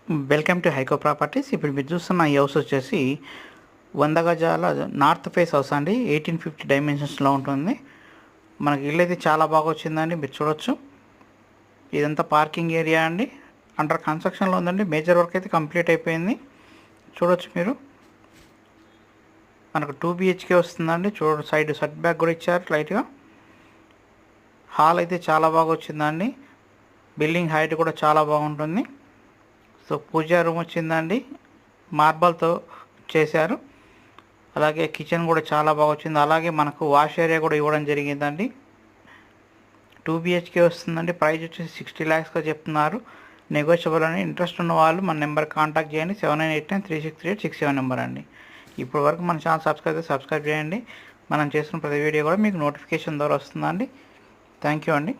Welcome to హైకో properties. ఇప్పుడు మీరు చూస్తున్న ఈ హౌస్ వచ్చేసి 100 గజాల నార్త్ ఫేస్ హౌస్ అండి. 1850 డైమెన్షన్స్లో ఉంటుంది. మనకి ఇల్లు అయితే చాలా బాగా వచ్చిందండి. మీరు చూడొచ్చు, ఇదంతా పార్కింగ్ ఏరియా అండి. అండర్ కన్స్ట్రక్షన్లో ఉందండి. మేజర్ వర్క్ అయితే కంప్లీట్ అయిపోయింది. చూడొచ్చు మీరు, మనకు 2 BHK వస్తుందండి. చూడండి, సైడ్ సెట్ బ్యాక్ కూడా ఇచ్చారు లైట్గా. హాల్ అయితే చాలా బాగా వచ్చిందండి. బిల్డింగ్ హైట్ కూడా చాలా బాగుంటుంది. సో పూజా రూమ్ వచ్చిందండి, మార్బల్తో చేశారు. అలాగే కిచెన్ కూడా చాలా బాగా వచ్చింది. అలాగే మనకు వాష్ ఏరియా కూడా ఇవ్వడం జరిగిందండి. 2 BHK వస్తుందండి. ప్రైస్ వచ్చేసి 60 lakhsగా చెప్తున్నారు. నెగోషియబుల్ అని. ఇంట్రెస్ట్ ఉన్న వాళ్ళు మన నెంబర్ కాంటాక్ట్ చేయండి. 7989363867 నెంబర్ అండి. ఇప్పటి వరకు మన ఛానల్ సబ్స్క్రైబ్ చేయండి. మనం చేస్తున్న ప్రతి వీడియో కూడా మీకు నోటిఫికేషన్ ద్వారా వస్తుందండి. థ్యాంక్ యూ అండి.